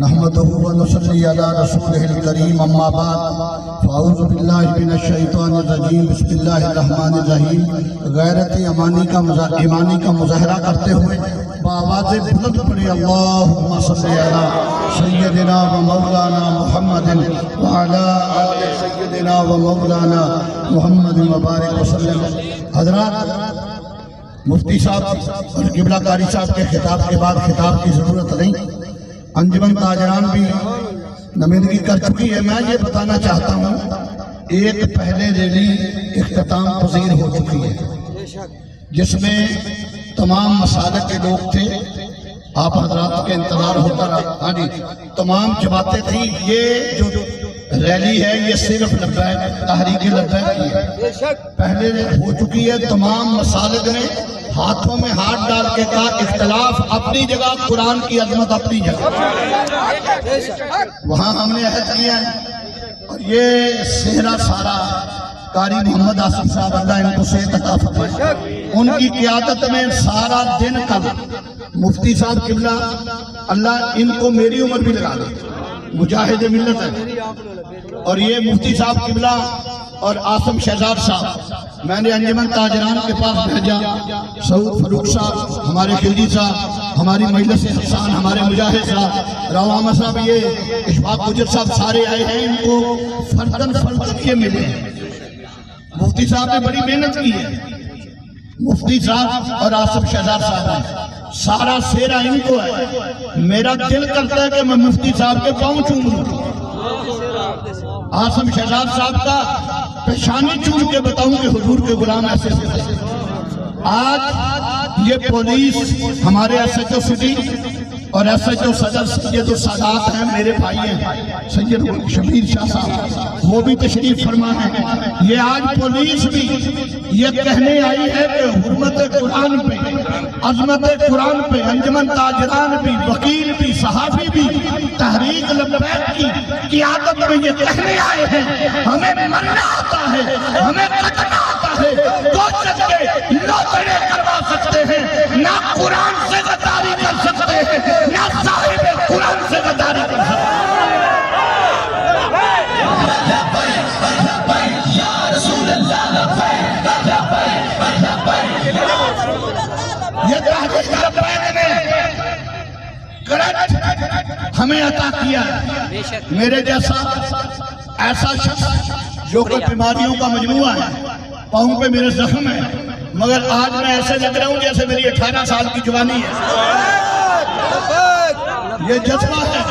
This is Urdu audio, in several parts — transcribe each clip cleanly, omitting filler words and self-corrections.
نحمده ونصلي على رسوله الكريم اما بعد فاعوذ باللہ من الشیطان الرجیم بسم اللہ الرحمن الرحیم غیرت ایمانی کا مظاہرہ کرتے ہوئے بآواز بلند پڑھیں اللہم صلی علی سیدنا و مولانا محمد وعلی آل سیدنا و مولانا محمد مبارک وسلم۔ حضرات، مفتی صاحب اور قبلہ قاری صاحب کے خطاب کے بعد خطاب کی ضرورت نہیں، انجمن تاجران بھی نمائندگی کر چکی ہے۔ میں یہ بتانا چاہتا ہوں، ایک پہلے ریلی اختتام پذیر ہو چکی ہے جس میں تمام مسالک کے لوگ تھے، آپ حضرات کے انتظار ہوتا رہا، تمام جماعتیں تھیں۔ یہ جو ریلی ہے یہ صرف لبیک تحریک لبیک کی ہے، پہلے ہو چکی ہے۔ تمام مسالک نے ہاتھوں میں ہاتھ ڈال کے کہا اختلاف اپنی جگہ، قرآن کی عظمت اپنی جگہ، وہاں ہم نے عہد کیا ہے۔ اور یہ صحرا سارا قاری محمد آصف صاحب، اللہ ان کو صحت عطا فرمائے، ان کی قیادت میں سارا دن کل مفتی صاحب قبلہ اللہ ان کو میری عمر بھی لگا دے، مجاہد ملت ہے، اور یہ مفتی صاحب قبلہ اور آصم شہزاد صاحب میں نے انجمن تاجران کے پاس بھیجا۔ سعود فروخ صاحب، ہمارے خلجی صاحب، ہماری مجلس حسان، ہمارے مجاہد صاحب، راو احمد صاحب، یہ اشفاق گجر صاحب، سارے آئے ہیں، ان کو فردن یہ ملے ہیں۔ مفتی صاحب نے بڑی محنت کی ہے، مفتی صاحب اور آصم شہزاد صاحب نے سارا سیرا ان کو ہے۔ میرا دل کرتا ہے کہ میں مفتی صاحب کے پاؤں چوموں، آصم شہزاد صاحب کا پیشانی چوم کے بتاؤں کہ حضور کے غلام ایسے سے۔ آج یہ پولیس ہمارے ایس ایچ او سٹی اور ایس ایچ او صدر سید السادات ہیں، میرے بھائی ہیں، سید شبیر شاہ صاحب، وہ بھی تشریف فرما ہیں۔ یہ آج پولیس بھی یہ کہنے آئی ہے کہ حرمت قرآن پہ، عظمت قرآن پہ انجمن تاجران بھی، وکیل بھی، صحافی بھی تحریک لبیک کی قیادت میں یہ کہنے آئے ہیں ہمیں مرنا آتا ہے، ہمیں قتلنا آتا ہے، کوشش کے لوٹنے کروا سکتے ہیں، نہ قرآن سے غداری کر سکتے ہیں، نہ صاحب قرآن سے غداری کر سکتے ہیں۔ یہ تحریک لبیک نے ہمیں عطا کیا۔ میرے جیسا ایسا شخص جو کہ بیماریوں کا مجموعہ ہے، پاؤں پہ میرے زخم ہے، مگر آج میں ایسے لگ رہا ہوں جیسے میری 18 سال کی جوانی ہے۔ یہ جذبہ ہے۔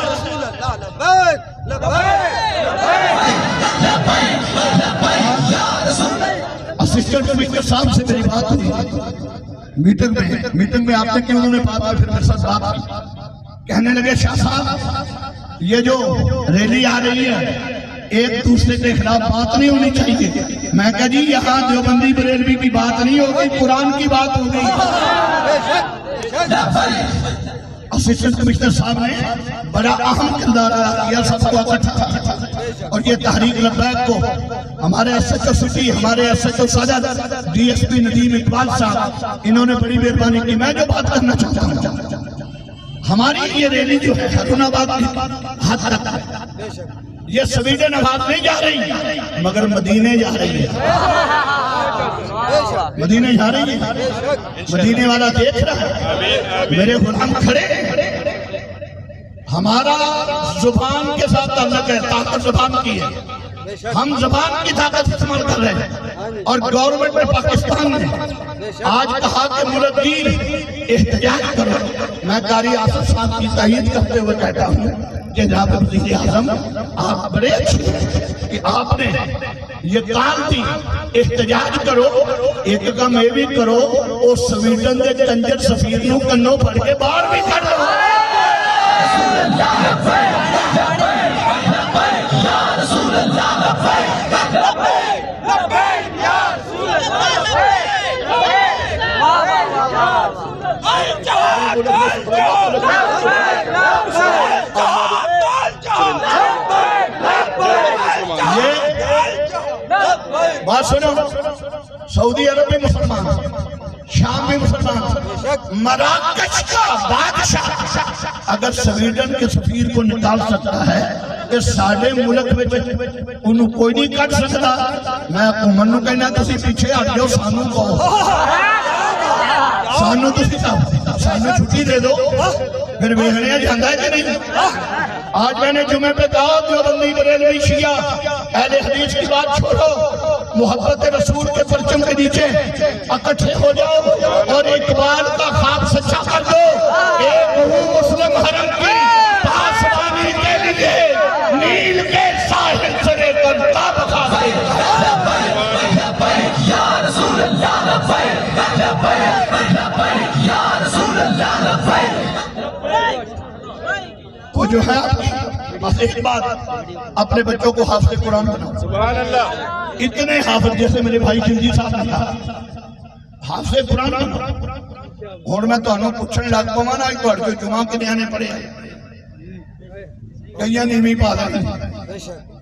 اسسٹنٹ کمشنر صاحب سے میری بات ہوئی میٹنگ میں آپ نے کیوں انہوں نے بات پھر میرے ساتھ بات کی، کہنے لگے شاہ صاحب یہ جو ریلی آ رہی ہے ایک دوسرے کے خلاف بات نہیں ہونی چاہیے۔ میں کہا جی یہاں دیوبندی بریلوی کی بات نہیں ہوگی، قرآن کی بات ہوگی۔ اسسٹنٹ کمشنر صاحب نے بڑا اہم کردار ادا کیا، سب کو اکٹھا، اور یہ تحریک لبیک کو ہمارے ایس ایچ او سٹی، ہمارے ایس ایچ او صدر D S P Nadeem Iqbal صاحب، انہوں نے بڑی مہربانی کی۔ میں جو بات کرنا چاہتا ہوں، ہماری یہ ریلی جو ہے حرون آباد کی حد تک ہے، یہ سویڈن آباد نہیں جا رہی مگر مدینے جا رہی ہے، مدینے جا رہی ہے، مدینے والا دیکھ رہا ہے، میرے غلام کھڑے ہیں۔ ہمارا زبان کے ساتھ تعلق ہے، طاقت زبان کی ہے، ہم زبان کی طاقت استعمال کر رہے ہیں، اور گورنمنٹ میں پاکستان نے آج کہا کہ ملتگیر احتجاج کرو۔ میں قاری آصف صاحب کی تائید کرتے ہوئے کہتا ہوں کہ جناب وزیر اعظم آپ بڑے اچھے ہیں کہ آپ نے یہ کال دی احتجاج کرو، ایک کام یہ بھی کرو اور سویڈن دے کنجر سفیر نو کنوں پڑھ کے باہر بھی کر دو۔ بات سنو، سعودی عرب میں مسلمان، شام میں مسلمان، مراکش کا بادشاہ اگر سویڈن کے سفیر کو نکال سکتا ہے کہ ساڑھے ملک میں انہوں کوئی نہیں کٹ سکتا، میں حکومت نو کہنا تسی پیچھے ہٹ جاؤ، سانو تسی سانو چھٹی دے دو، پھر ویکھنے جاندا ہے کہ نہیں۔ آج میں نے جمعے پہ کہا دیوبندی بریلوی شیعہ اہل حدیث کی بات چھوڑو، محبت رسول کے پرچم کے نیچے اکٹھے ہو جاؤ اور اقبال کا خواب سچا کر دو۔ ایک مسلم حرم کی پاسبانی کے لیے نیل کے ساحل سے لے کر کعبہ خانے یا رسول اللہ لبیک لبیک لبیک یا رسول اللہ لبیک۔ وہ جو ہے بس ایک بات، اپنے بچوں کو حافظ قرآن بناؤ۔ سبحان اللہ۔ اتنے حافظ جیسے میرے بھائی خلجی صاحب نے کہا حافظ قرآن بناؤ۔ اور میں تو انہوں پوچھنے لگ پاؤں نا تو اڑ کے جمعہ کے نیانے پڑے ہیں کہیں نہیں پا رہے ہیں۔